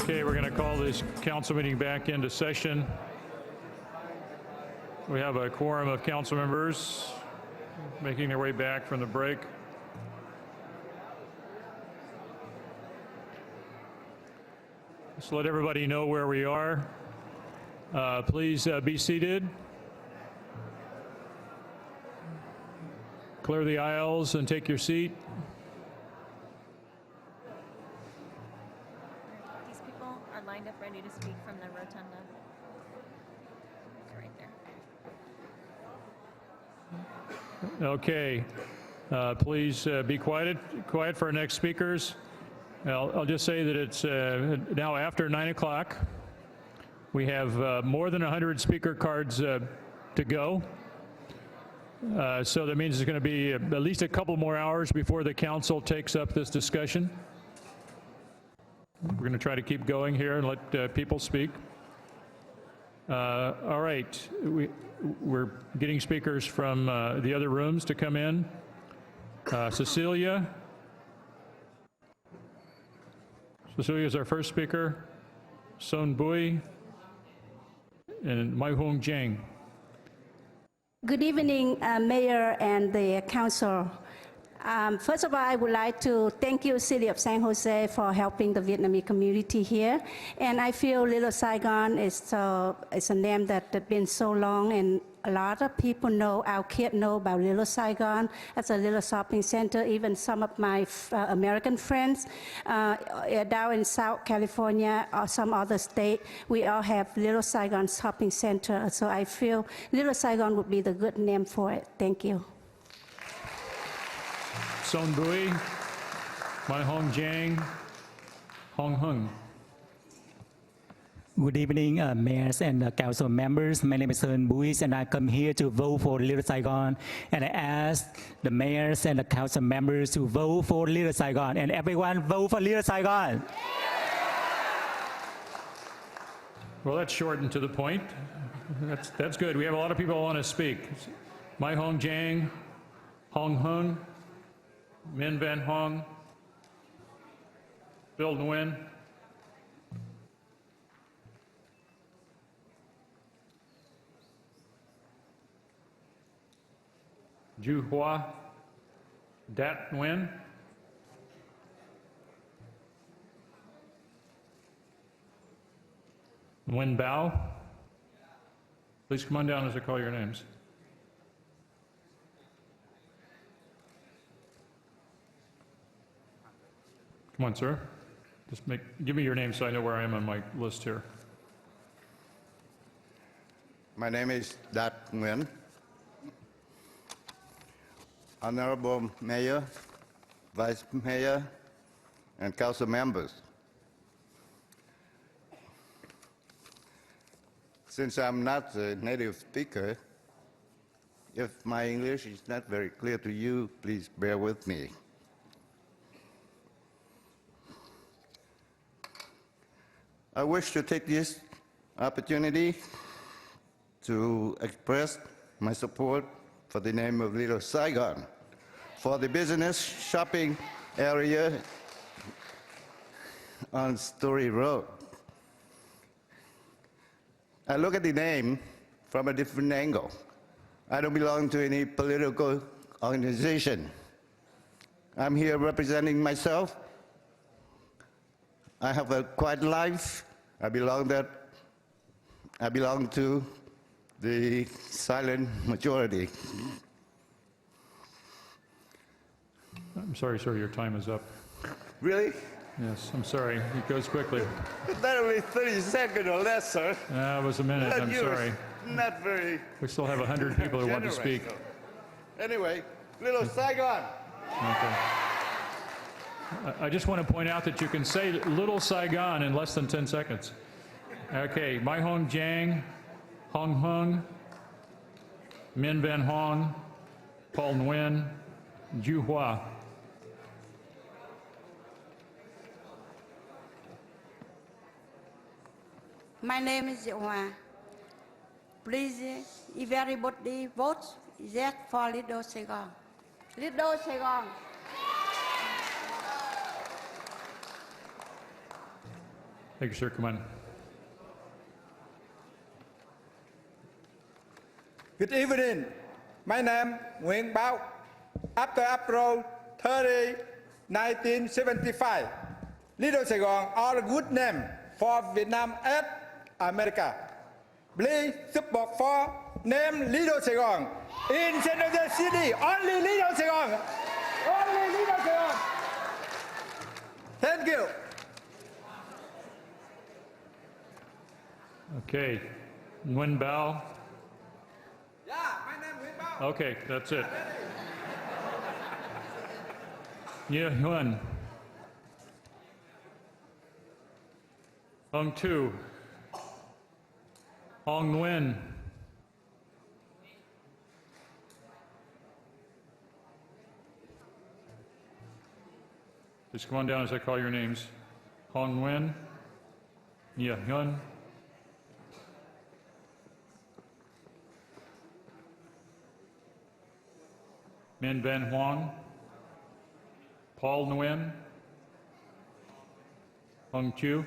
Okay, we're going to call this council meeting back into session. We have a quorum of council members making their way back from the break. Just let everybody know where we are. Please be seated. Clear the aisles and take your seat. These people are lined up ready to speak from the rotunda. Right there. Okay. Please be quiet for our next speakers. I'll just say that it's now after 9 o'clock. We have more than 100 speaker cards to go. So that means it's going to be at least a couple more hours before the council takes up this discussion. We're going to try to keep going here and let people speak. All right. We're getting speakers from the other rooms to come in. Cecilia is our first speaker. Son Bui and Mai Hong Jiang. Good evening, Mayor and the Council. First of all, I would like to thank you, City of San Jose, for helping the Vietnamese community here. And I feel Little Saigon is a name that has been so long, and a lot of people know, our kids know about Little Saigon as a little shopping center. Even some of my American friends down in South California or some other state, we all have Little Saigon shopping center. So I feel Little Saigon would be the good name for it. Thank you. Son Bui, Mai Hong Jiang, Hong Hung. Good evening, mayors and council members. My name is Son Bui, and I come here to vote for Little Saigon. And I ask the mayors and the council members to vote for Little Saigon. And everyone vote for Little Saigon. Well, that's short and to the point. That's good. We have a lot of people who want to speak. Mai Hong Jiang, Hong Hung, Min Van Hong, Bill Nguyen. Ju Hua, Dat Nguyen, Nguyen Bao. Please come on down as I call your names. Come on, sir. Just give me your name so I know where I am on my list here. My name is Dat Nguyen. Honorable Mayor, Vice Mayor, and Council members. Since I'm not a native speaker, if my English is not very clear to you, please bear with me. I wish to take this opportunity to express my support for the name of Little Saigon, for the business shopping area on Story Road. I look at the name from a different angle. I don't belong to any political organization. I'm here representing myself. I have a quiet life. I belong to the silent majority. I'm sorry, sir, your time is up. Really? Yes, I'm sorry. It goes quickly. That only 30 seconds or less, sir. It was a minute. I'm sorry. Not very. We still have 100 people who want to speak. So. Anyway, Little Saigon. Okay. I just want to point out that you can say Little Saigon in less than 10 seconds. Okay, Mai Hong Jiang, Hong Hung, Min Van Hong, Paul Nguyen, Ju Hua. My name is Hoa. Please, if everybody votes, yes for Little Saigon. Little Saigon. Thank you, sir. Come on. Good evening. My name Nguyen. After April 30, 1975, Little Saigon are a good name for Vietnam and America. Please support for name Little Saigon in San Jose City. Only Little Saigon. Only Little Saigon. Thank you. Okay. Nguyen Bao. Yeah, my name Nguyen Bao. Okay, that's it. Yeah, Nguyen. Hung Tu. Hong Nguyen. Just come on down as I call your names. Hong Nguyen. Yeah, Nguyen. Min Ben Huang, Paul Nguyen, Hung Tu.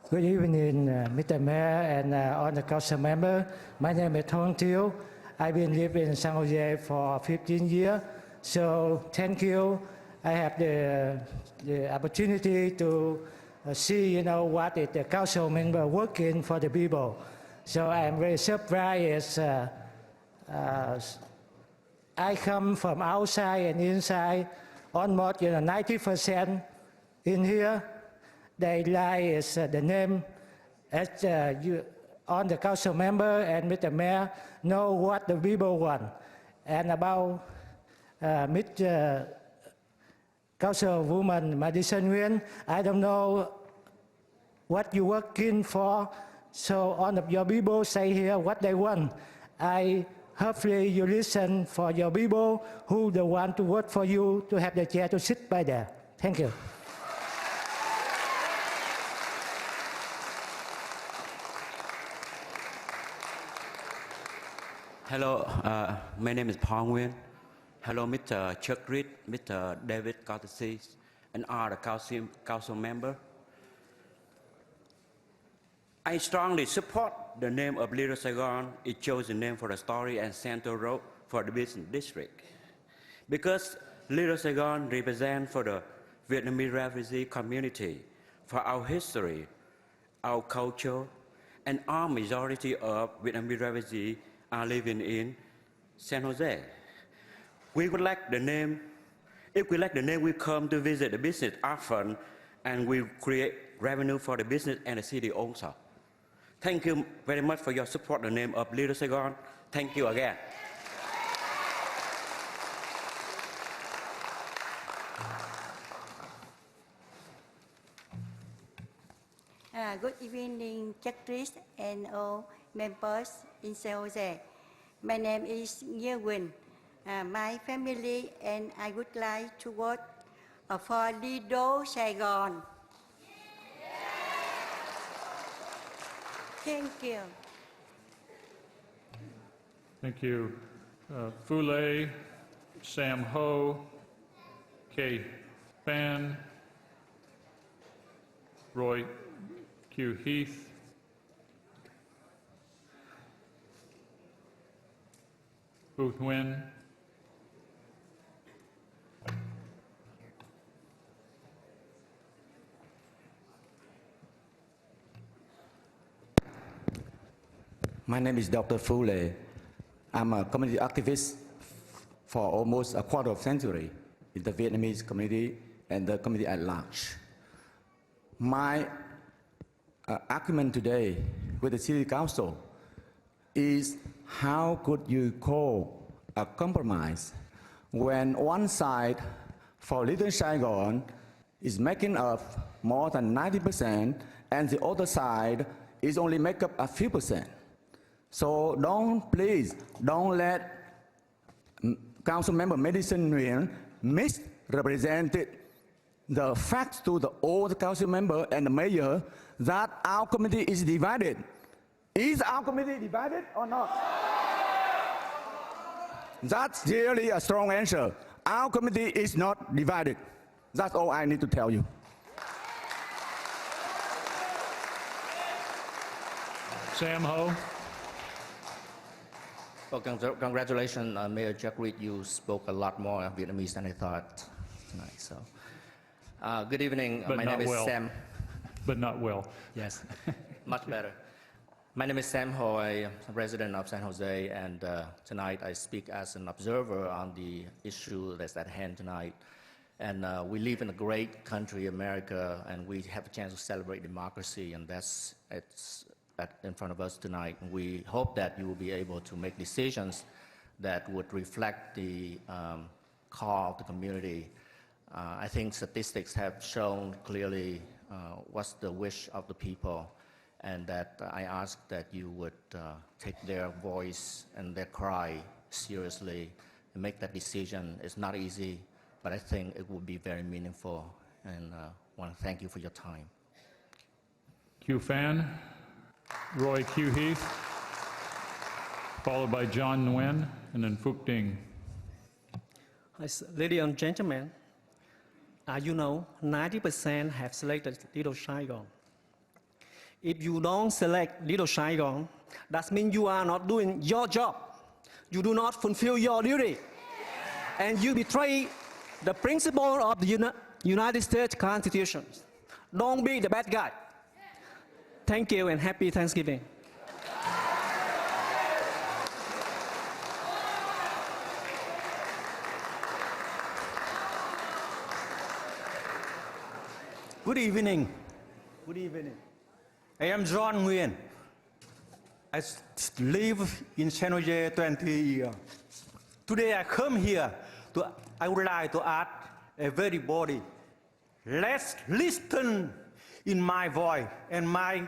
Good evening, Mr. Mayor and all the council member. My name is Hung Tu. I've been living in San Jose for 15 years, so thank you. I have the opportunity to see, what is the council member working for the people. So I'm very surprised. I come from outside and inside, almost 90% in here. They like is the name as you on the council member and Mr. Mayor know what the people want. And about Mr. Councilwoman Madison Nguyen, I don't know what you're working for. So all of your people say here what they want. Hopefully you listen for your people who the one to work for you to have the chair to sit by there. Thank you. Hello, my name is Paul Nguyen. Hello, Mr. Chuck Reed, Mr. David Courtesy, and all the council member. I strongly support the name of Little Saigon. It chose the name for the story and Central Road for the business district. Because Little Saigon represents for the Vietnamese refugee community, for our history, our culture, and our majority of Vietnamese refugees are living in San Jose. We would like the name, if we like the name, we come to visit the business often and we create revenue for the business and the city also. Thank you very much for your support the name of Little Saigon. Thank you again. Good evening, judges and all members in San Jose. My name is Nguyen. My family and I would like to vote for Little Saigon. Thank you. Thank you. Fule, Sam Ho, Kay Fan, Roy Q. Heath, Booth Nguyen, My name is Dr. Fule. I'm a community activist for almost a quarter of a century in the Vietnamese community and the community at large. My argument today with the City Council is how could you call a compromise when one side for Little Saigon is making up more than 90% and the other side is only make up a few percent. So please don't let Council Member Madison Nguyen misrepresented the facts to the old council member and the mayor that our committee is divided. Is our committee divided or not? That's really a strong answer. Our committee is not divided. That's all I need to tell you. Sam Ho. Well, congratulations, Mayor Jack Reed. You spoke a lot more Vietnamese than I thought tonight. So, good evening. But My not name is well. Sam. But not well. Yes, much better. My name is Sam Ho. I am a resident of San Jose, and tonight I speak as an observer on the issue that's at hand tonight. And we live in a great country, America, and we have a chance to celebrate democracy, and it's in front of us tonight. We hope that you will be able to make decisions that would reflect the call of the community. I think statistics have shown clearly what's the wish of the people, and that I ask that you would take their voice and their cry seriously and make that decision. It's not easy, but I think it will be very meaningful, and I want to thank you for your time. Q Fan, Roy Q Heath, followed by John Nguyen, and then Phuc Dinh. Ladies and gentlemen, you know, 90% have selected Little Saigon. If you don't select Little Saigon, that means you are not doing your job. You do not fulfill your duty. And you betray the principle of the United States Constitution. Don't be the bad guy. Thank you and happy Thanksgiving. Good evening. Good evening. I am John Nguyen. I live in San Jose 20 years. Today I come here I would like to ask everybody, let's listen in my voice and my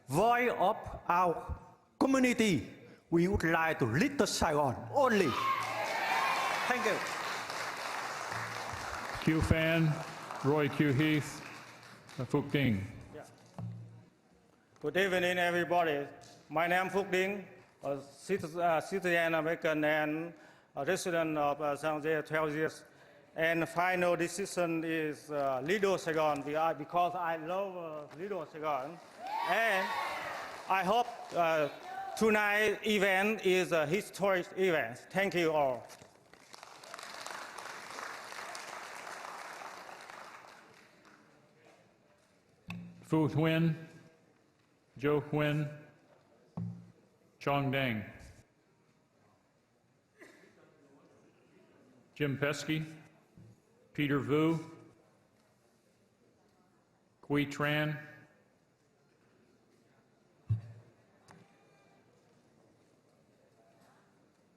voice of our community. We would like to Little Saigon only. Thank you. Q Fan, Roy Q Heath, Phuc Dinh. Good evening, everybody. My name is Phuc Dinh, a citizen American and a resident of San Jose 12 years. And final decision is Little Saigon because I love Little Saigon. And I hope tonight's event is a historic event. Thank you all. Phu Huynh, Joe Huynh, Chong Dang, Jim Pesky, Peter Vu, Quy Tran,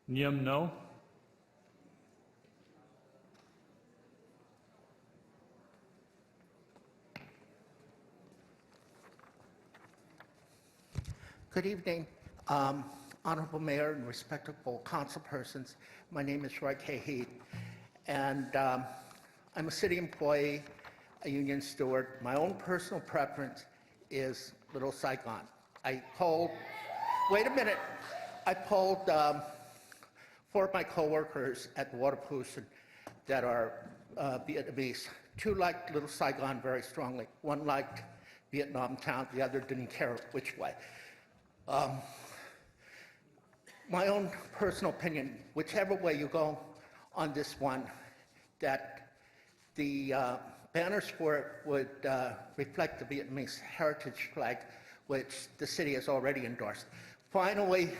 Nhiem No, Good evening, Honorable Mayor and respectable council persons. My name is Roy K. Heath, and I'm a city employee, a union steward. My own personal preference is Little Saigon. I polled, wait a minute, I polled 4 of my coworkers at the water pollution that are Vietnamese. 2 liked Little Saigon very strongly. 1 liked Vietnam Town, the other didn't care which way. My own personal opinion, whichever way you go on this one, that the banners for it would reflect the Vietnamese heritage flag, which the city has already endorsed. Finally,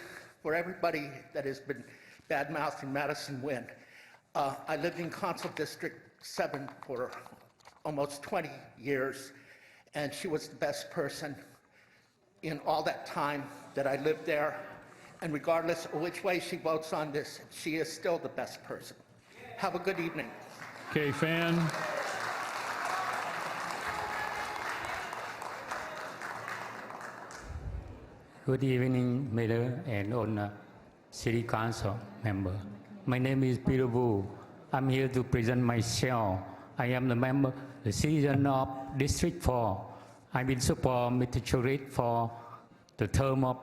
for everybody that has been bad-mouthing Madison Nguyen, I lived in Council District 7 for almost 20 years, and she was the best person in all that time that I lived there. And regardless of which way she votes on this, she is still the best person. Have a good evening. K Fan. Good evening, Mayor and all City Council member. My name is Peter Vu. I'm here to present myself. I am the member, the citizen of District 4. I've been support Mr. Churit for the term of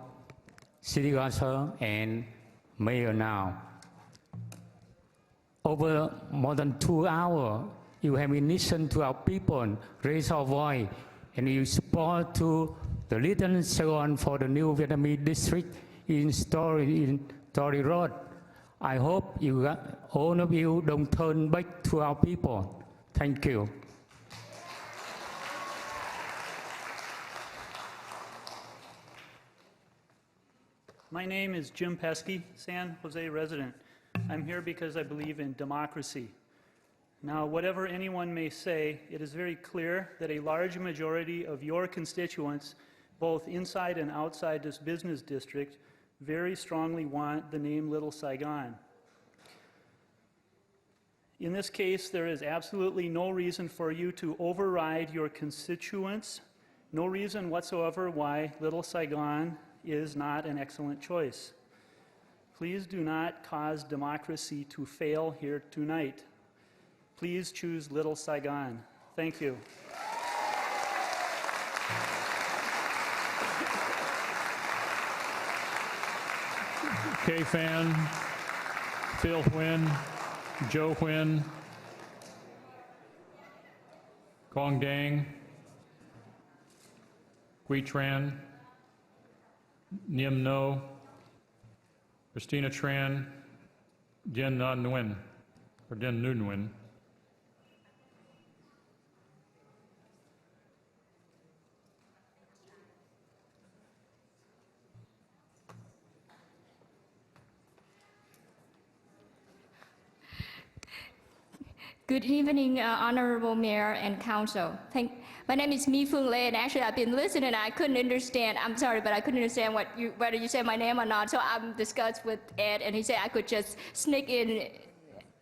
City Council and Mayor now. Over more than 2 hours you have listened to our people, raise our voice, and you support to the Little Saigon for the new Vietnamese district in Story Road. I hope all of you don't turn back to our people. Thank you. My name is Jim Pesky, San Jose resident. I'm here because I believe in democracy. Now, whatever anyone may say, it is very clear that a large majority of your constituents, both inside and outside this business district, very strongly want the name Little Saigon. In this case, there is absolutely no reason for you to override your constituents, no reason whatsoever why Little Saigon is not an excellent choice. Please do not cause democracy to fail here tonight. Please choose Little Saigon. Thank you. Kay Fan, Phil Nguyen, Joe Nguyen, Quang Dang, Quy Tran, Niem No, Christina Tran, Dien Na Nguyen, or Dien Nu Nguyen. Good evening, Honorable Mayor and Council. My name is Mi Phương Lê, and actually I've been listening. I couldn't understand. I'm sorry, but I couldn't understand whether you said my name or not. So I'm discussed with Ed, and he said I could just sneak in.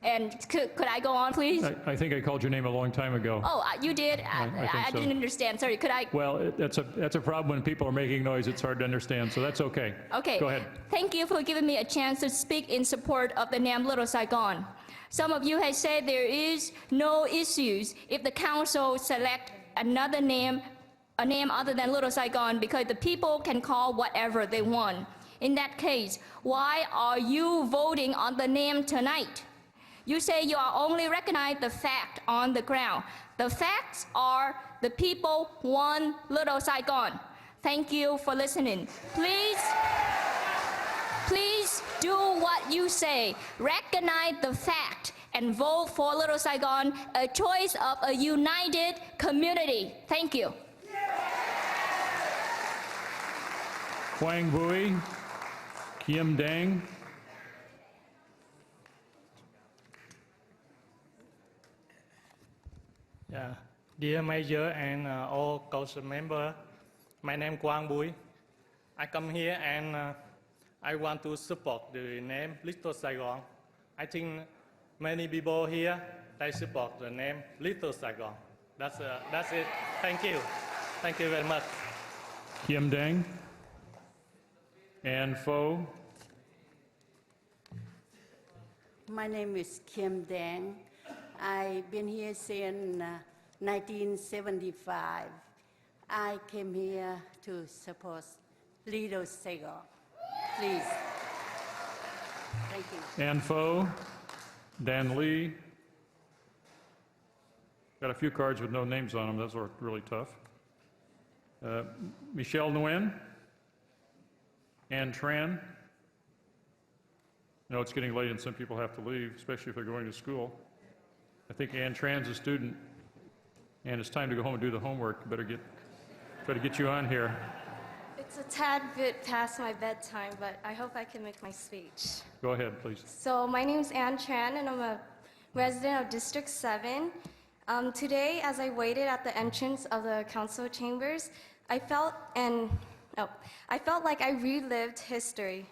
And could I go on, please? I think I called your name a long time ago. Oh, you did? I so. didn't understand. Sorry, could I? Well, that's a problem when people are making noise. It's hard to understand, so that's okay. Okay. Go ahead. Thank you for giving me a chance to speak in support of the name Little Saigon. Some of you have said there is no issues if the council select another name, a name other than Little Saigon, because the people can call whatever they want. In that case, why are you voting on the name tonight? You say you are only recognize the fact on the ground. The facts are the people want Little Saigon. Thank you for listening. Please do what you say. Recognize the fact and vote for Little Saigon, a choice of a united community. Thank you. Quang Bui, Kim Dang. Yeah. Dear Mayor and all council members, my name is Quang Bui. I come here and I want to support the name Little Saigon. I think many people here, they support the name Little Saigon. That's it. Thank you. Thank you very much. Kim Dang. Ann Pho. My name is Kim Dang. I've been here since 1975. I came here to support Little Saigon. Please. Thank you. Ann Pho. Dan Lee. Got a few cards with no names on them. Those are really tough. Michelle Nguyen. Ann Tran. I know it's getting late and some people have to leave, especially if they're going to school. I think Ann Tran's a student, and it's time to go home and do the homework. Better try to get you on here. It's a tad bit past my bedtime, but I hope I can make my speech. Go ahead, please. So my name is Ann Tran, and I'm a resident of District 7. Today, as I waited at the entrance of the council chambers, I felt like I relived history.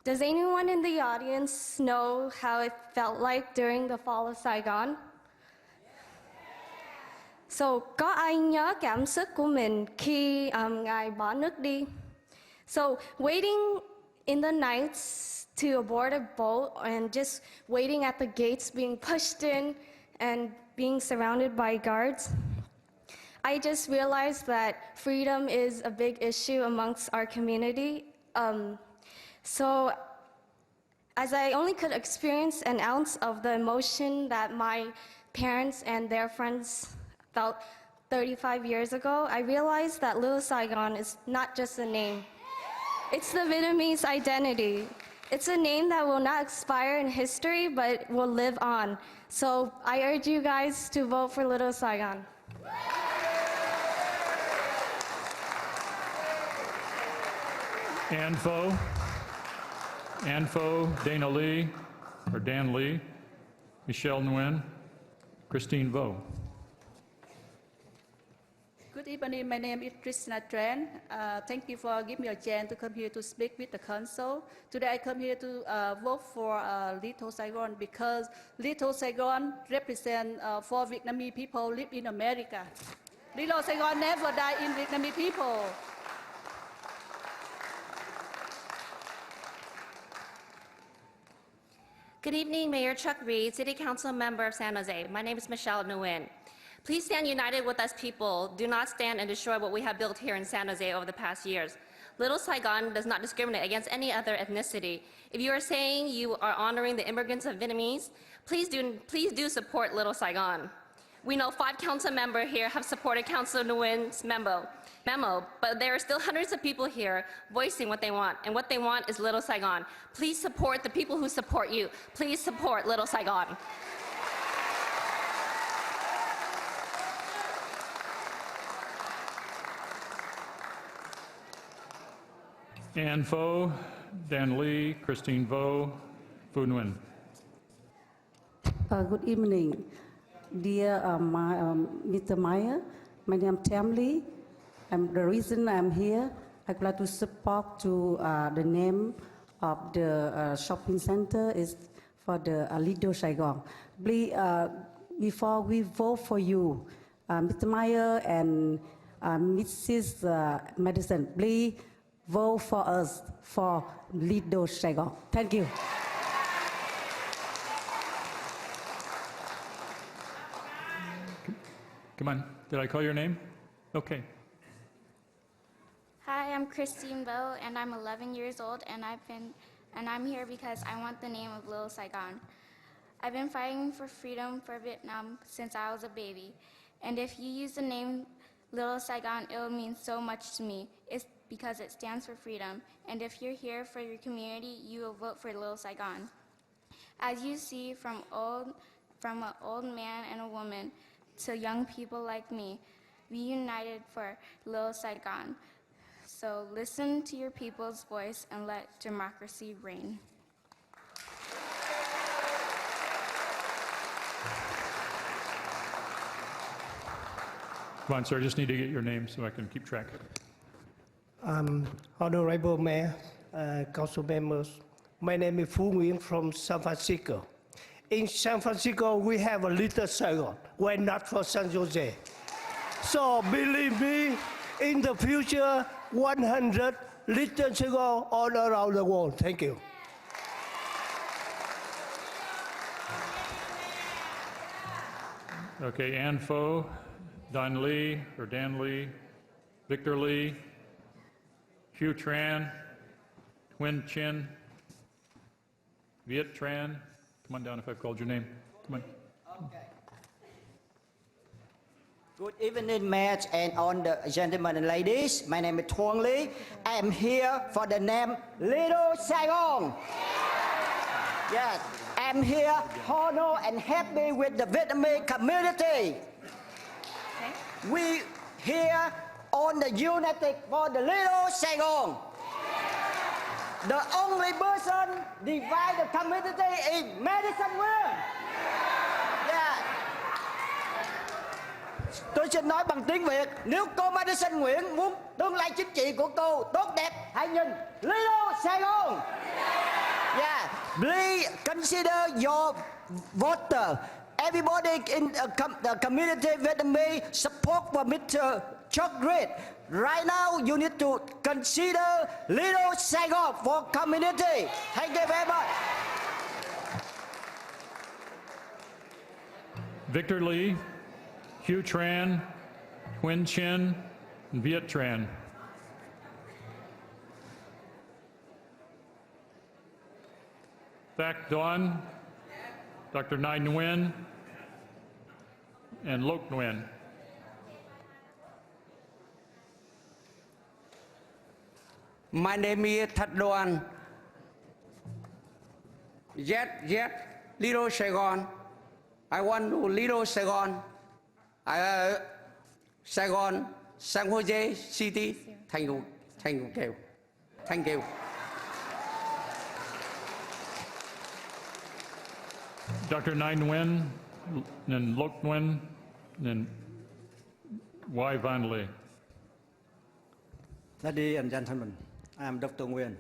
Does anyone in the audience know how it felt like during the fall of Saigon? So, có ai nhớ cảm xúc của mình khi Ngài bỏ nước đi? So, waiting in the nights to board a boat and just waiting at the gates, being pushed in and being surrounded by guards, I just realized that freedom is a big issue amongst our community. So, as I only could experience an ounce of the emotion that my parents and their friends felt 35 years ago, I realized that Little Saigon is not just a name. It's the Vietnamese identity. It's a name that will not expire in history, but will live on. So I urge you guys to vote for Little Saigon. An Pho, Dana Lee, or Dan Lee, Michelle Nguyen, Christine Vo. Good evening. My name is Krishna Tran. Thank you for giving me a chance to come here to speak with the council. Today I come here to vote for Little Saigon because Little Saigon represents for Vietnamese people live in America. Little Saigon never die in Vietnamese people. Good evening, Mayor Chuck Reed, City Council Member of San Jose. My name is Michelle Nguyen. Please stand united with us people. Do not stand and destroy what we have built here in San Jose over the past years. Little Saigon does not discriminate against any other ethnicity. If you are saying you are honoring the immigrants of Vietnamese, please do support Little Saigon. We know 5 council members here have supported Councilor Nguyen's memo, but there are still hundreds of people here voicing what they want, and what they want is Little Saigon. Please support the people who support you. Please support Little Saigon. An Pho, Dan Lee, Christine Vo, Phu Nguyen. Good evening. Dear Mr. Meyer, my name is Tam Lee. The reason I'm here, I'd like to support to the name of the shopping center is for the Little Saigon. Please, before we vote for you, Mr. Meyer and Mrs. Madison, please vote for us for Little Saigon. Thank you. Come on, did I call your name? Okay. Hi, I'm Christine Vo, and I'm 11 years old, and I'm here because I want the name of Little Saigon. I've been fighting for freedom for Vietnam since I was a baby, and if you use the name Little Saigon, it will mean so much to me. It's because it stands for freedom, and if you're here for your community, you will vote for Little Saigon. As you see, from an old man and a woman to young people like me, we united for Little Saigon. So listen to your people's voice and let democracy reign. Come on, sir, I just need to get your name so I can keep track. Honorable Mayor, Council members, my name is Phu Nguyen from San Francisco. In San Francisco, we have a Little Saigon. We're not for San Jose. So believe me, in the future, 100 Little Saigon all around the world. Thank you. Okay, An Pho, Dan Lee, or Dan Lee, Victor Lee, Hugh Tran, Nguyen Chin, Viet Tran. Come on down if I've called your name. Come on. Okay. Good evening, Mayor and all the gentlemen and ladies. My name is Thuong Lee. I am here for the name Little Saigon. Yes, I'm here honored and happy with the Vietnamese community. We here on the United for the Little Saigon. The only person divide the community is Madison Nguyen. Yeah. Tôi xin nói bằng tiếng Việt, nếu cô Madison Nguyen muốn tương lai chính trị của cô tốt đẹp, hãy nhìn Little Saigon. Yeah. Please consider your voter. Everybody in the community Vietnamese support for Mr. Chuck Reed. Right now, you need to consider Little Saigon for community. Thank you very much. Victor Lee, Hugh Tran, Nguyen Chin, and Viet Tran. Thach Duan, Dr. Nai Nguyen, and Lok Nguyen. My name is That Doan. Yet, Little Saigon. I want to Little Saigon. Saigon, San Jose City. Thank you. Thank you. Dr. Nai Nguyen, and Lok Nguyen, and Y Van Lee. Ladies and gentlemen, I am Dr. Nguyen.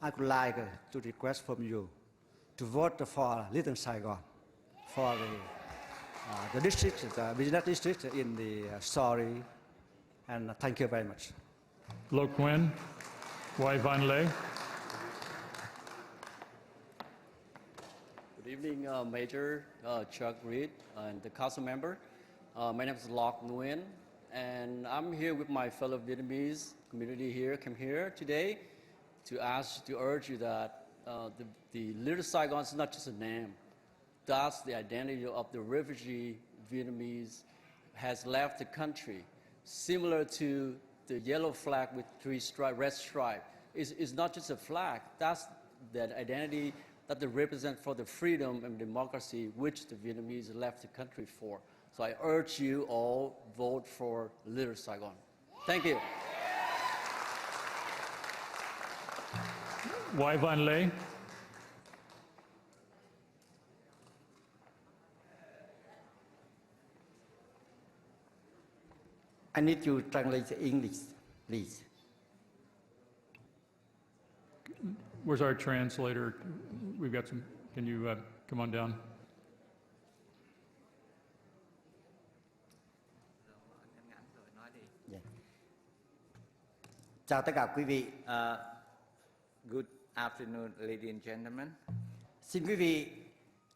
I would like to request from you to vote for Little Saigon, for the district, the business district in the story, and thank you very much. Lok Nguyen, Y Van Lee. Good evening, Major Chuck Reed and the council member. My name is Lok Nguyen, and I'm here with my fellow Vietnamese community here. Came here today to urge you that the Little Saigon is not just a name. That's the identity of the refugee Vietnamese has left the country. Similar to the yellow flag with three red stripe. It's not just a flag. That's the identity that they represent for the freedom and democracy which the Vietnamese left the country for. So I urge you all vote for Little Saigon. Thank you. Y Van Lee. I need you to translate the English, please. Where's our translator? We've got some, can you come on down? Chào tất cả quý vị. Good afternoon, ladies and gentlemen. Xin quý vị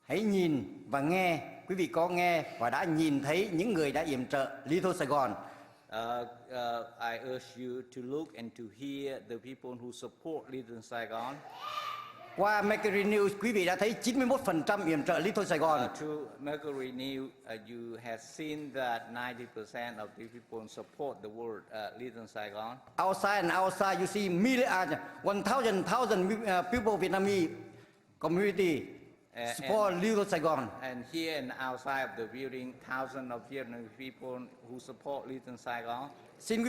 hãy nhìn và nghe. Quý vị có nghe và đã nhìn thấy những người đã yểm trợ Little Saigon. I urge you to look and to hear the people who support Little Saigon. Qua Mercury News, quý vị đã thấy 91% yểm trợ Little Saigon. Through Mercury News, you have seen that 90% of the people support the word Little Saigon. Outside, you see 1,000 people Vietnamese community support Little Saigon. And here and outside of the building, thousands of Vietnamese people who support Little Saigon. Xin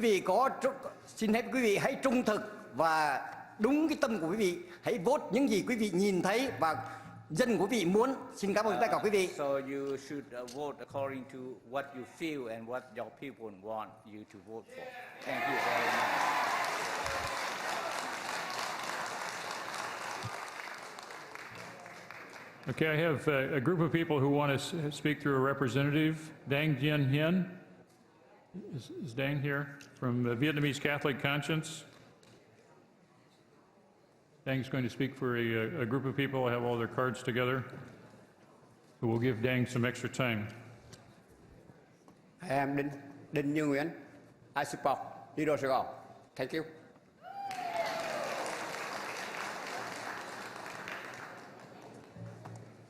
hãy quý vị hãy trung thực và đúng cái tâm của quý vị, hãy vote những gì quý vị nhìn thấy và dân của quý vị muốn. Xin cảm ơn tất cả quý vị. So you should vote according to what you feel and what your people want you to vote for. Thank you very much. Okay, I have a group of people who want to speak through a representative. Dang Dien Hien. Is Dang here? From the Vietnamese Catholic Conscience. Dang's going to speak for a group of people. I have all their cards together. But we'll give Dang some extra time. I am Đinh Như Nguyễn. I support Little Saigon. Thank you.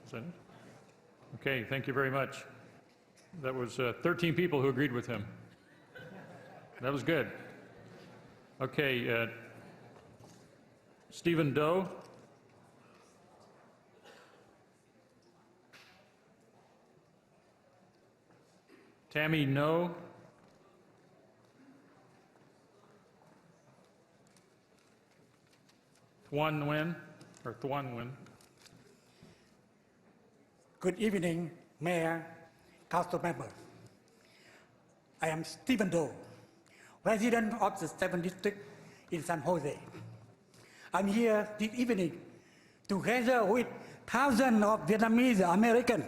Is that it? Okay, thank you very much. That was 13 people who agreed with him. That was good. Okay, Stephen Doe. Tammy No. Thuan Nguyen. Good evening, Mayor, Council Member. I am Stephen Doe, resident of the 7th District in San Jose. I'm here this evening together with thousands of Vietnamese Americans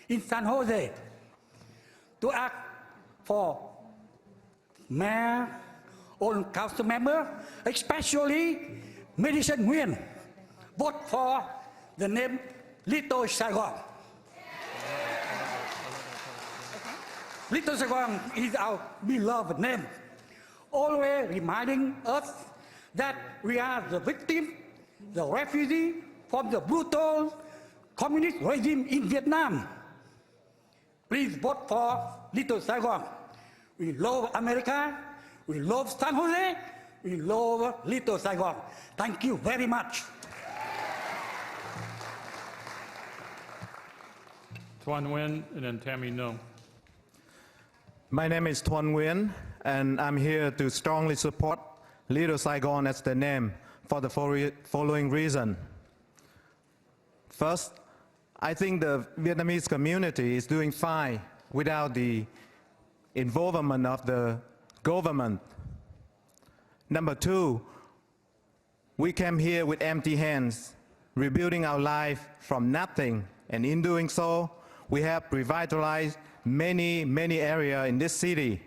in San Jose to ask for Mayor or Council Member, especially Madison Nguyen, vote for the name Little Saigon. Little Saigon is our beloved name, always reminding us that we are the victim, the refugee from the brutal communist regime in Vietnam. please vote for Little Saigon. We love America. We love San Jose. We love Little Saigon. Thank you very much. Tuan Nguyen and then Tammy No. My name is Tuan Nguyen, and I'm here to strongly support Little Saigon as the name for the following reason. First, I think the Vietnamese community is doing fine without the involvement of the government. Number two, we came here with empty hands, rebuilding our life from nothing, and in doing so, we have revitalized many areas in this city.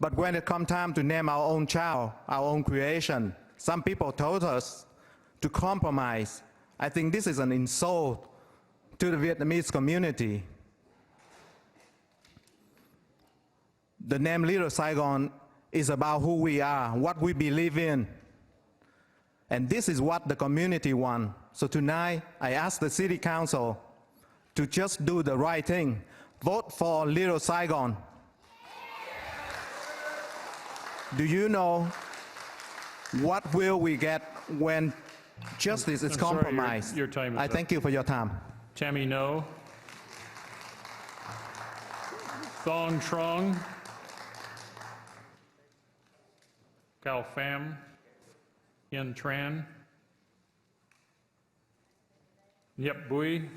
But when it comes time to name our own child, our own creation, some people told us to compromise. I think this is an insult to the Vietnamese community. The name Little Saigon is about who we are, what we believe in. And this is what the community wants. So tonight, I ask the City Council to just do the right thing. Vote for Little Saigon. Do you know what will we get when justice is compromised? Your time is I up. thank you for your time. Tammy No. Thong Trong. Cao Pham. Yen Tran. Nhep Bui.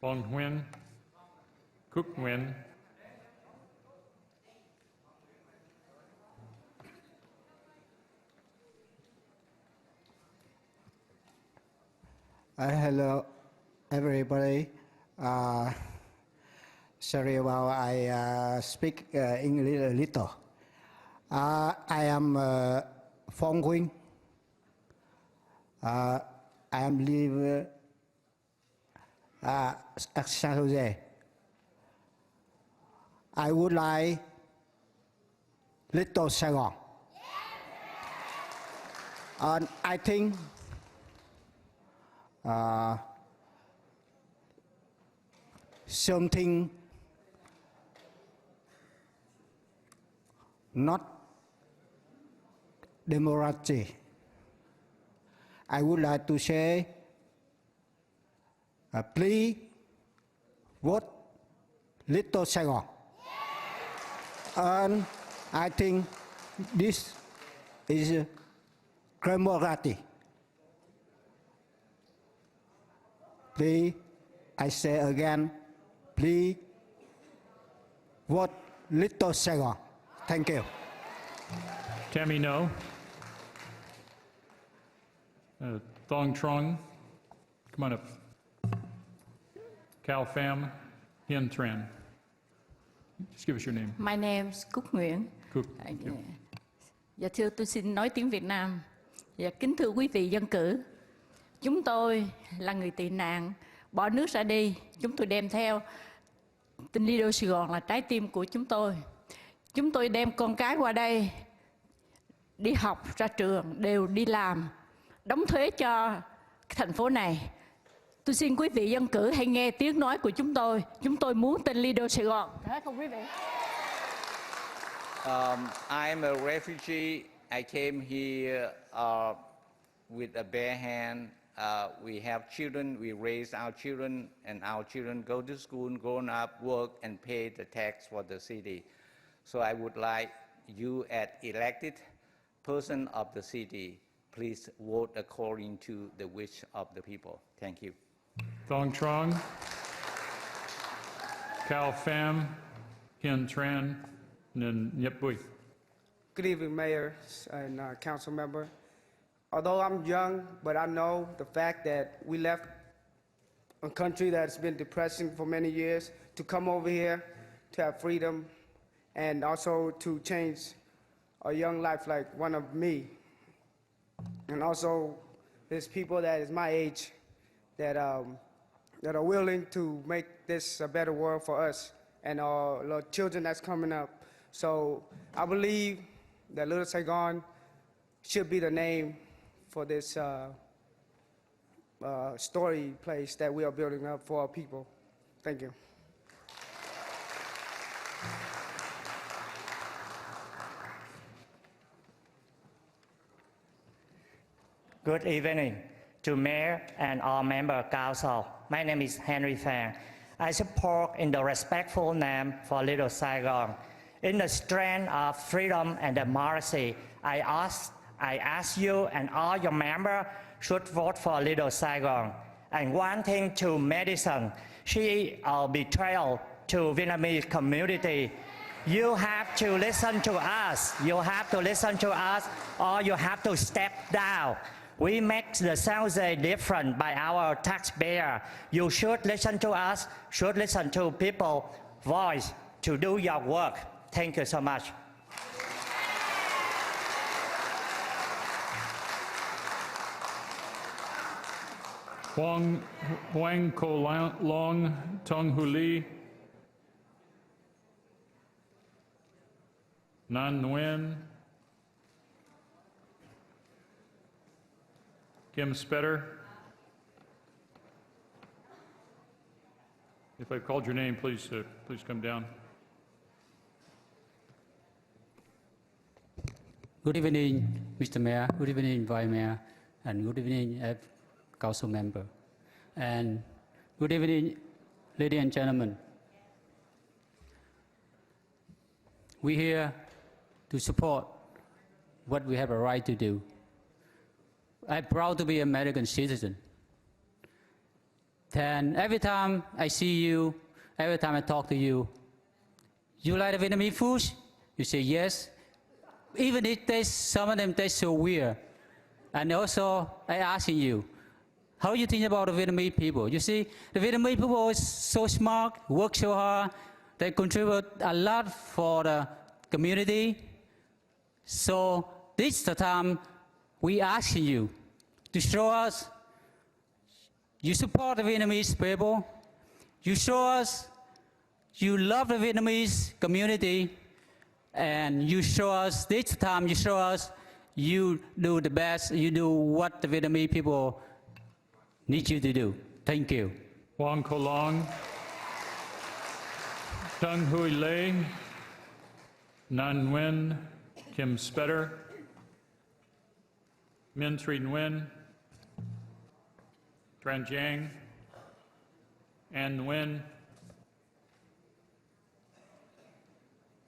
Bong Nguyen. Cook Nguyen. Hello, everybody. Sorry about I speak English a little. I am Phong Nguyen. I am live at San Jose. I would like Little Saigon. And I think something not democracy. I would like to say, please vote Little Saigon. And I think this is democracy. Please, I say again, please vote Little Saigon. Thank you. Tammy No. Thong Trong. Come on up. Cao Pham. Hien Tran. Just give us your name. My name is Cúc Nguyễn. Cook. Dạ thưa, tôi xin nói tiếng Việt Nam. Dạ kính thưa quý vị dân cử, chúng tôi là người tị nạn, bỏ nước ra đi. Chúng tôi đem theo tình Little Saigon là trái tim của chúng tôi. Chúng tôi đem con cái qua đây, đi học, ra trường, đều đi làm, đóng thuế cho thành phố này. Tôi xin quý vị dân cử hãy nghe tiếng nói của chúng tôi. Chúng tôi muốn tên Little Saigon. Đấy không quý vị? I'm a refugee. I came here with a bare hand. We have children, we raise our children, and our children go to school, grown up, work, and pay the tax for the city. So I would like you as elected person of the city, please vote according to the wish of the people. Thank you. Thong Trong. Cao Pham. Hien Tran. And then Nhep Bui. Good evening, Mayor and Council Member. Although I'm young, but I know the fact that we left a country that's been depressing for many years to come over here to have freedom and also to change a young life like one of me. And also, there's people that is my age that are willing to make this a better world for us and our children that's coming up. So I believe that Little Saigon should be the name for this story place that we are building up for our people. Thank you. Good evening to Mayor and all member council. My name is Henry Phang. I support in the respectful name for Little Saigon. In the strength of freedom and democracy, I ask you and all your members should vote for Little Saigon. And one thing to Madison, she betrayal to Vietnamese community. You have to listen to us. You have to listen to us, or you have to step down. We make the San Jose different by our taxpayer. You should listen to us, should listen to people's voice to do your work. Thank you so much. Hoang Ko Long Tung Hu Lee, Nan Nguyen, Kim Spetter. If I've called your name, please come down. Good evening, Mr. Mayor. Good evening, Vice Mayor, and good evening, Council member. And good evening, ladies and gentlemen. We're here to support what we have a right to do. I'm proud to be an American citizen. And every time I see you, every time I talk to you, you like the Vietnamese food? You say yes. Even if some of them taste so weird. And also, I asking you, how do you think about the Vietnamese people? You see, the Vietnamese people is so smart, work so hard, they contribute a lot for the community. So this is the time we asking you to show us you support the Vietnamese people, you show us you love the Vietnamese community, and you show us, this time you show us you do the best, you do what the Vietnamese people need you to do. Thank you. Hoang Ko Long, Tung Hui Lei, Nan Nguyen, Kim Spetter, Minh Truy Nguyen, Tran Giang, An Nguyen,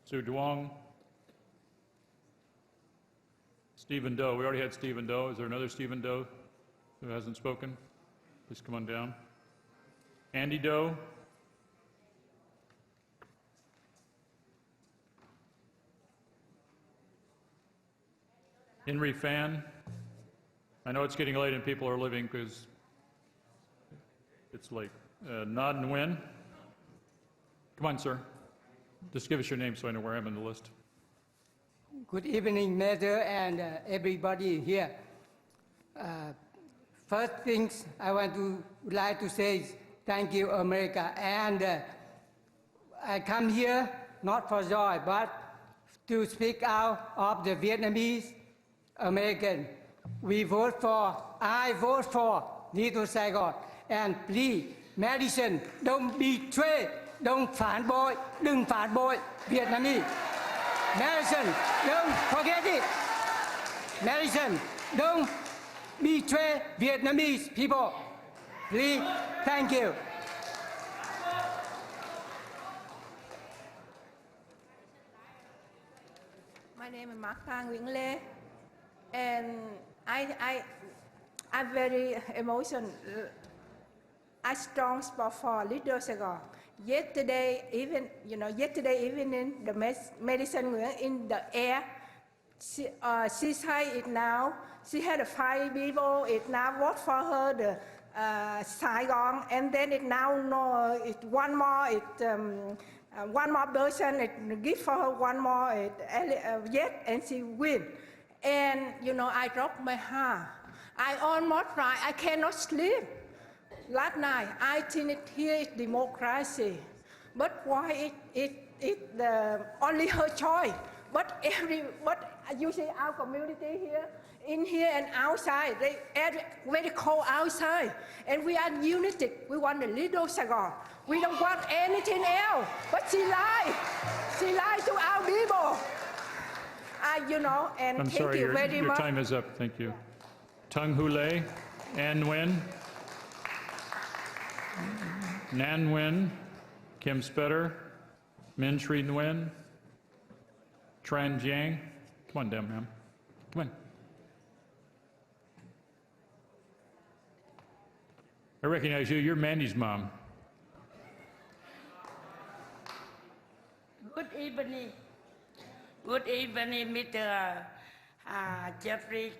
Su Duong, Stephen Doe. We already had Stephen Doe. Is there another Stephen Doe who hasn't spoken? Please come on down. Andy Doe. Henry Phan. I know it's getting late and people are leaving because it's late. Nod Nguyen. Come on, sir. Just give us your name so I know where I am in the list. Good evening, Mayor and everybody here. First things I would like to say is thank you, America. And I come here not for joy, but to speak out of the Vietnamese American. I vote for Little Saigon. And please, Madison, don't betray, don't phản bội, đừng phản bội Vietnamese. Madison, don't forget it. Madison, don't betray Vietnamese people. Please, thank you. My name is Martha Nguyễn Lê, and I'm very emotional. I strong support for Little Saigon. Yesterday evening, the Madison Nguyen in the air. She said it now. She had 5 people. It now vote for her the Saigon, and then it now no. It one more person. It give for her one more. Yet and she win. And I dropped my heart. I almost cried. I cannot sleep. Last night, I think here is democracy, but why it only her choice? But you see our community here in here and outside. They very cold outside. And we are united. We want a Little Saigon. We don't want anything else. But she lied. She lied to our people. And I'm thank sorry, you very your much. time is up. Thank you. Tung Hule, An Nguyen, Nan Nguyen, Kim Spetter, Min Sri Nguyen, Tran Giang. Come on down, ma'am. Come on. I recognize you. You're Mandy's mom. Good evening. Good evening, Mr. Jeffrey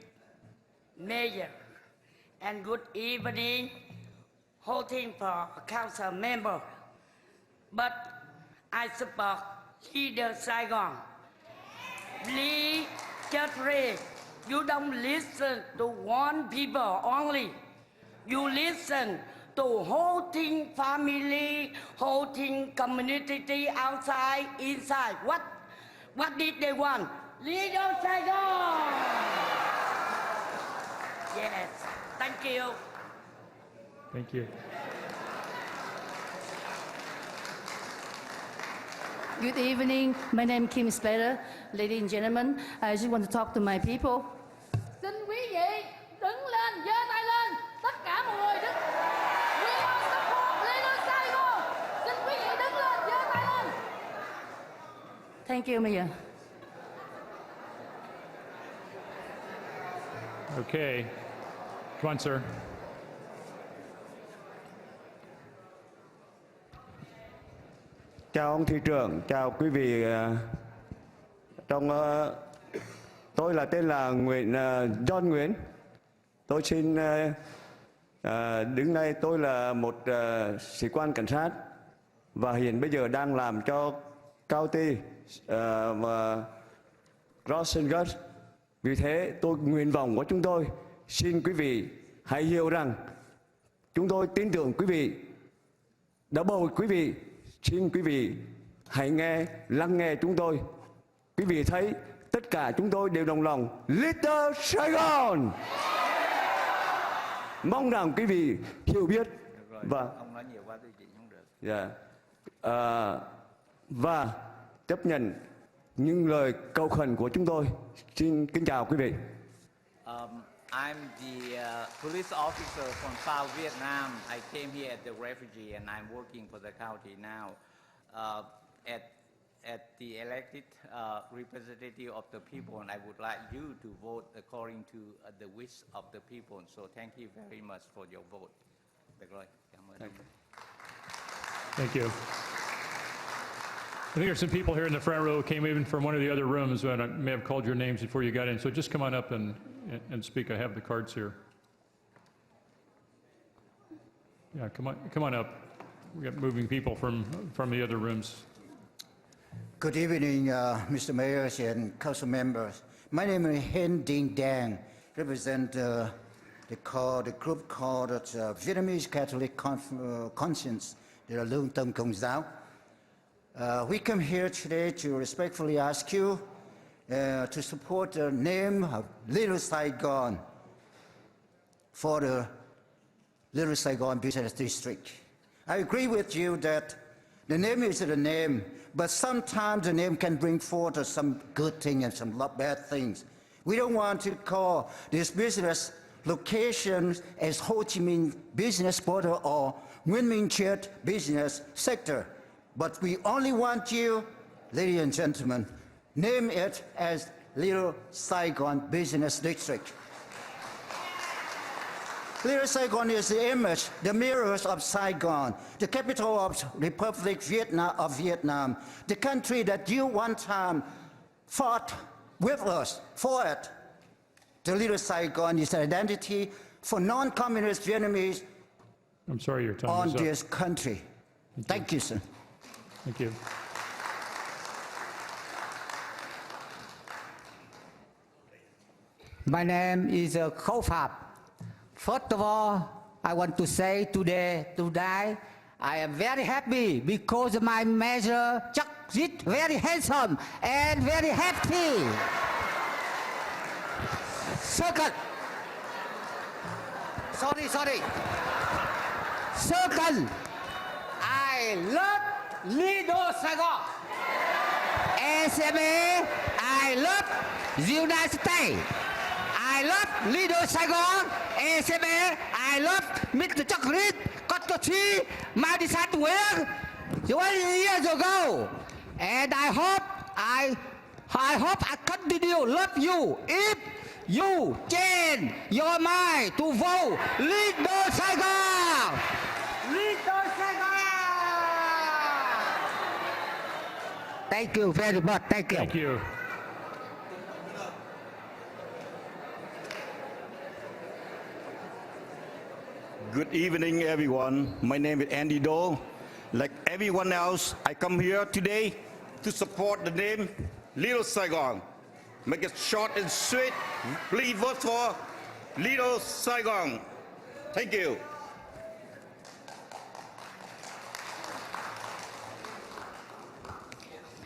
Mayor. And good evening, voting for council member. But I support Little Saigon. Please, Jeffrey, you don't listen to one people only. You listen to holding family, holding community outside, inside. What did they want? Little Saigon! Yes, thank you. Thank you. Good evening. My name is Kim Spetter. Ladies and gentlemen, I just want to talk to my people. Xin quý vị đứng lên, giơ tay lên. Tất cả mọi người đứng. We are support Little Saigon. Xin quý vị đứng lên, giơ tay lên. Thank you, Mayor. Okay. Come on, sir. Chào ông thị trưởng, chào quý vị. Tôi là tên là John Nguyen. Tôi xin đứng đây. Tôi là một sĩ quan cảnh sát và hiện bây giờ đang làm cho county Crossing. Vì thế nguyện vọng của chúng tôi xin quý vị hãy hiểu rằng chúng tôi tin tưởng quý vị đã bầu quý vị. Xin quý vị hãy lắng nghe chúng tôi. Quý vị thấy tất cả chúng tôi đều đồng lòng Little Saigon. Mong rằng quý vị hiểu biết và Ông nói nhiều quá tôi chỉ không được. và chấp nhận những lời cầu khẩn của chúng tôi. Xin kính chào quý vị. I'm the police officer from South Vietnam. I came here as a refugee and I'm working for the county now at the elected representative of the people, and I would like you to vote according to the wish of the people. So thank you very much for your vote. Được rồi, cảm ơn. Thank you. I think there's some people here in the front row who came in from one of the other rooms, and I may have called your names before you got in. So just come on up and speak. I have the cards here. Yeah, come on up. We got moving people from the other rooms. Good evening, Mr. Mayor and council members. My name is Hen Dinh Dang, represent the group called Vietnamese Catholic Conscience, the Lương Tâm Công giáo. We come here today to respectfully ask you to support the name of Little Saigon for the Little Saigon Business District. I agree with you that the name is the name, but sometimes the name can bring forth some good things and some bad things. We don't want to call this business location as Ho Chi Minh Business Border or Nguyen Minh Triết Business Sector. But we only want you, ladies and gentlemen, name it as Little Saigon Business District. Little Saigon is the image, the mirrors of Saigon, the capital of Republic of Vietnam, the country that you one time fought with us for it. The Little Saigon is identity for non-communist Vietnamese I'm sorry, your time on is up. this country. Thank you, sir. Thank you. My name is Khâu Phạm. First of all, I want to say today, I am very happy because my mayor Chuck is very handsome and very happy. Second. Sorry. Second. I love Little Saigon. SME, I love United States. I love Little Saigon. SME, I love Mr. Chocolate, Cocktail, Madison, Nguyen, 20 years ago. And I hope I continue love you if you change your mind to vote Little Saigon. Little Saigon. Thank you very much. Thank you. Thank you. Good evening, everyone. My name is Andy Doe. Like everyone else, I come here today to support the name Little Saigon. Make it short and sweet. Please vote for Little Saigon. Thank you.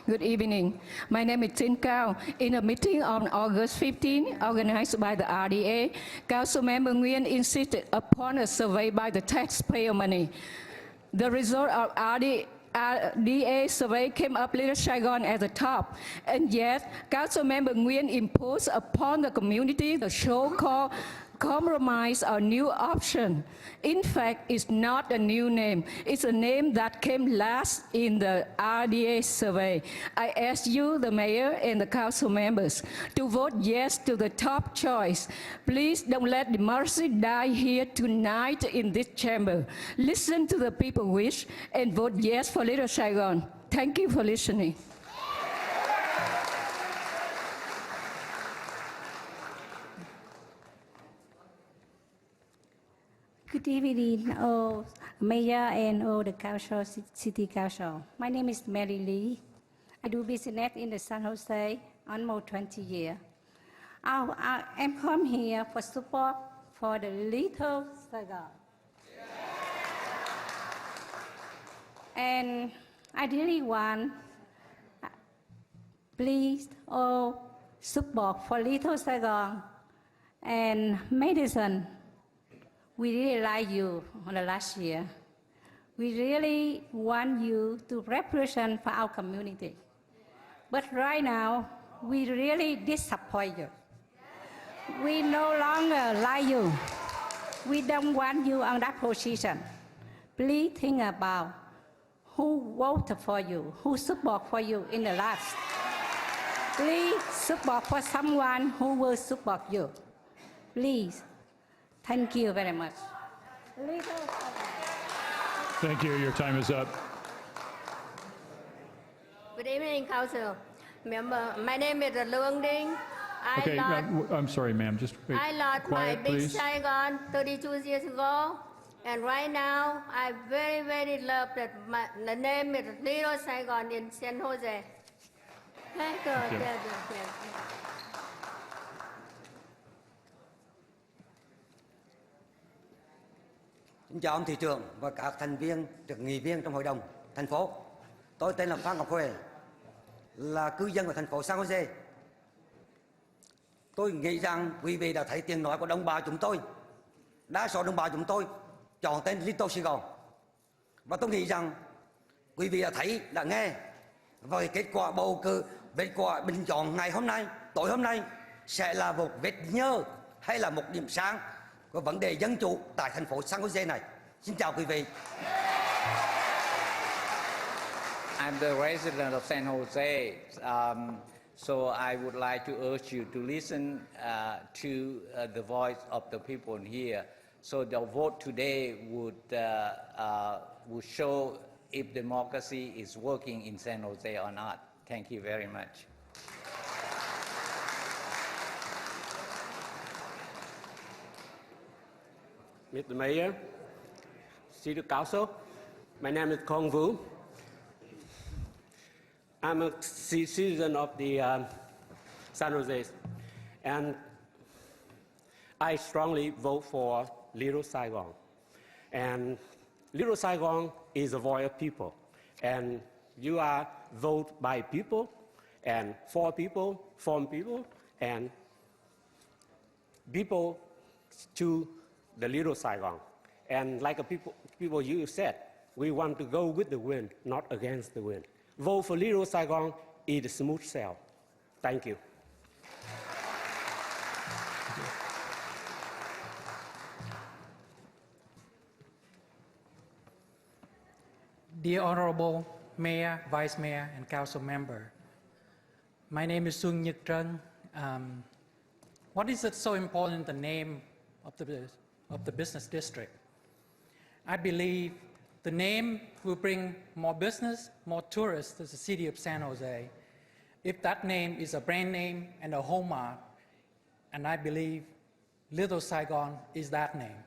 Good evening. My name is Tin Cao. In a meeting on August 15, organized by the RDA, Councilmember Nguyen insisted upon a survey by the taxpayer money. The result of RDA survey came up Little Saigon at the top, and yet Councilmember Nguyen imposed upon the community the so-called compromise or new option. In fact, it's not a new name. It's a name that came last in the RDA survey. I ask you, the mayor and the council members, to vote yes to the top choice. Please don't let democracy die here tonight in this chamber. Listen to the people's wish and vote yes for Little Saigon. Thank you for listening. Good evening, all Mayor and all the Council, City Council. My name is Mary Lee. I do business in the San Jose almost 20 years. I'm come here for support for the Little Saigon. And I really want, please, all support for Little Saigon and Madison. We really like you on the last year. We really want you to represent for our community. But right now, we really disappoint you. We no longer like you. We don't want you on that position. Please think about who voted for you, who support for you in the last. Please support for someone who will support you. Please. Thank you very much. Thank you. Your time is up. Good evening, Council member. My name is Luong Ding. Okay, I'm sorry, ma'am. Just wait. I lost Quiet, my big please. Saigon 32 years ago, and right now I very, very love that the name is Little Saigon in San Jose. Thank you. Thank you. Xin chào ông thị trưởng và các thành viên, trực nghị viên trong hội đồng thành phố. Tôi tên là Phan Ngọc Huệ, là cư dân của thành phố San Jose. Tôi nghĩ rằng quý vị đã thấy tiếng nói của đồng bào chúng tôi. Đa số đồng bào chúng tôi chọn tên Little Saigon. Và tôi nghĩ rằng quý vị đã thấy, đã nghe. Và kết quả bầu cử, kết quả bình chọn ngày hôm nay, tối hôm nay sẽ là một vết nhơ hay là một điểm sáng của vấn đề dân chủ tại thành phố San Jose này. Xin chào quý vị. I'm the resident of San Jose, so I would like to urge you to listen to the voice of the people here. So the vote today would show if democracy is working in San Jose or not. Thank you very much. Mr. Mayor, City Council, my name is Kong Vu. I'm a citizen of the San Jose, and I strongly vote for Little Saigon. And Little Saigon is a voice of people, and you are voted by people, and for people, from people, and people choose the Little Saigon. And like people you said, we want to go with the wind, not against the wind. Vote for Little Saigon, eat a smooth sail. Thank you. Dear Honorable Mayor, Vice Mayor, and Council Member, my name is Xuân Nhật Trân. What is it so important, the name of the business district? I believe the name will bring more business, more tourists to the city of San Jose. If that name is a brand name and a hallmark, and I believe Little Saigon is that name.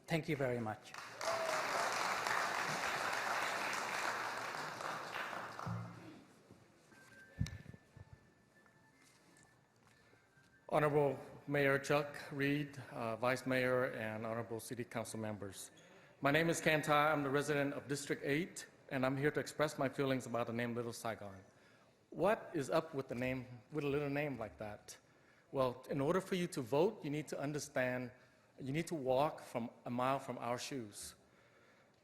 Thank you very much. Honorable Mayor Chuck Reed, Vice Mayor, and Honorable City Council members. My name is Kantai. I'm the resident of District 8, and I'm here to express my feelings about the name Little Saigon. What is up with the name, with a little name like that? Well, in order for you to vote, you need to understand, you need to walk from a mile from our shoes.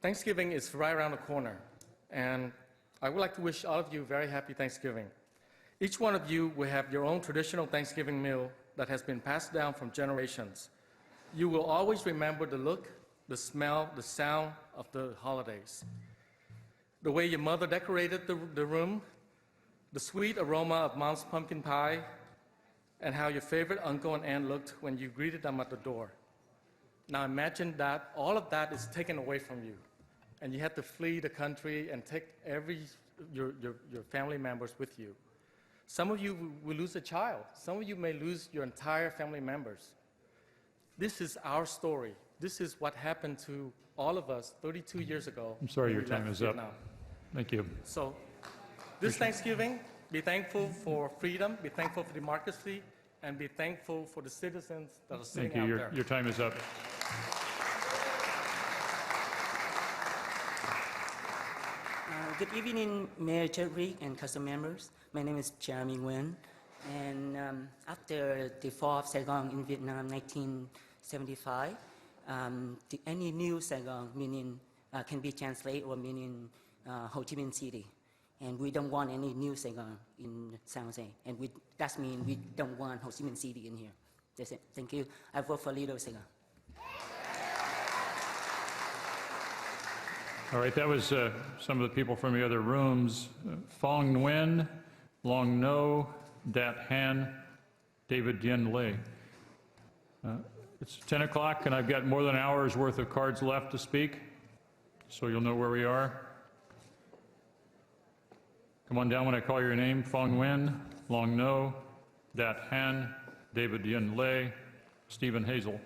Thanksgiving is right around the corner, and I would like to wish all of you a very happy Thanksgiving. Each one of you will have your own traditional Thanksgiving meal that has been passed down from generations. You will always remember the look, the smell, the sound of the holidays. The way your mother decorated the room, the sweet aroma of mom's pumpkin pie, and how your favorite uncle and aunt looked when you greeted them at the door. Now imagine that all of that is taken away from you, and you have to flee the country and take your family members with you. Some of you will lose a child. Some of you may lose your entire family members. This is our story. This is what happened to all of us 32 years ago. I'm sorry, your when we time left is up. Vietnam. Thank you. So this Thanksgiving, be thankful for freedom, be thankful for democracy, and be thankful for the citizens that are sitting Thank you. out there. Your time is up. Good evening, Mayor Chadwick and council members. My name is Jeremy Nguyen, and after the fall of Saigon in Vietnam, 1975, any new Saigon meaning can be translated or meaning Ho Chi Minh City, and we don't want any new Saigon in San Jose, and that means we don't want Ho Chi Minh City in here. That's it. Thank you. I vote for Little Saigon. All right, that was some of the people from the other rooms. Phong Nguyen, Long No, Dat Han, David Dien Lei. It's 10 o'clock, and I've got more than an hour's worth of cards left to speak, so you'll know where we are. Come on down when I call your name. Phong Nguyen, Long No, Dat Han, David Dien Lei, Stephen Hazel.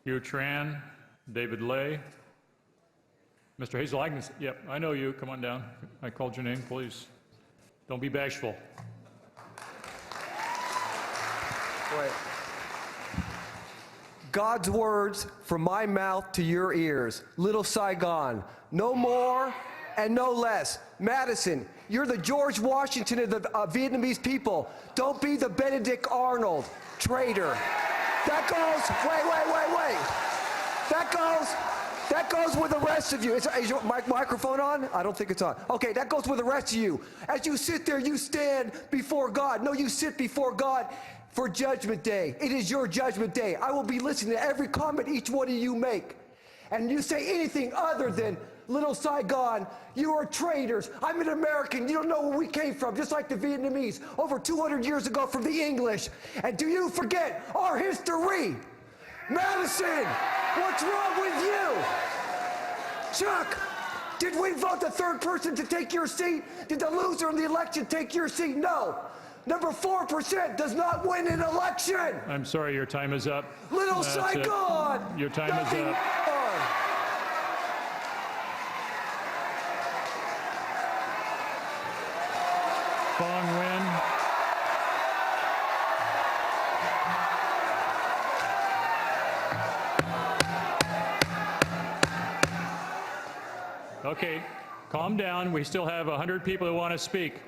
Hugh Tran, David Lay. Mr. Hazel, yep, I know you. Come on down. I called your name, please. Don't be bashful. Wait. God's words from my mouth to your ears. Little Saigon, no more and no less. Madison, you're the George Washington of the Vietnamese people. Don't be the Benedict Arnold, traitor. That goes, wait. That goes with the rest of you. Is your microphone on? I don't think it's on. Okay, that goes with the rest of you. As you sit there, you stand before God. No, you sit before God for Judgment Day. It is your Judgment Day. I will be listening to every comment each one of you make. And you say anything other than Little Saigon, you are traitors. I'm an American. You don't know where we came from, just like the Vietnamese, over 200 years ago from the English. And do you forget our history? Madison, what's wrong with you? Chuck, did we vote the third person to take your seat? Did the loser in the election take your seat? No. Number 4% does not win an election. I'm sorry, your time is up. Little Saigon! Your time Nothing is up. more. Phong Nguyen. Okay, Calm down. We still have 100 people who want to speak.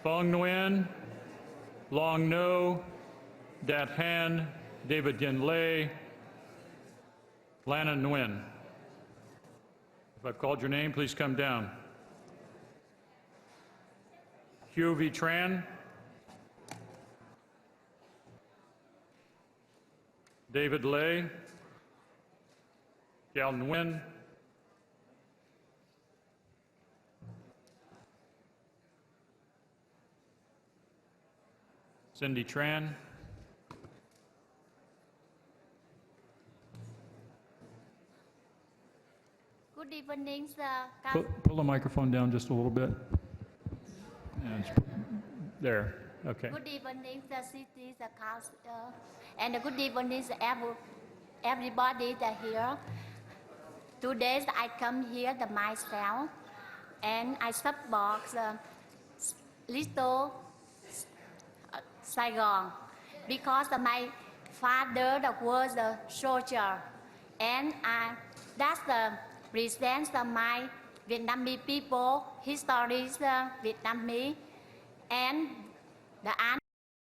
Phong Nguyen, Long No, Dat Han, David Yen Lei, Lana Nguyen. If I've called your name, please come down. Hugh V. Tran, David Lei, Gal Nguyen, Cindy Tran, Good evening, sir. pull the microphone down just a little bit. And there, okay. Good evening, the city, the council, and good evening, everybody that here. Today I come here myself, and I support the Little Saigon because my father was a soldier, and that's the presents my Vietnamese people, histories Vietnamese, and the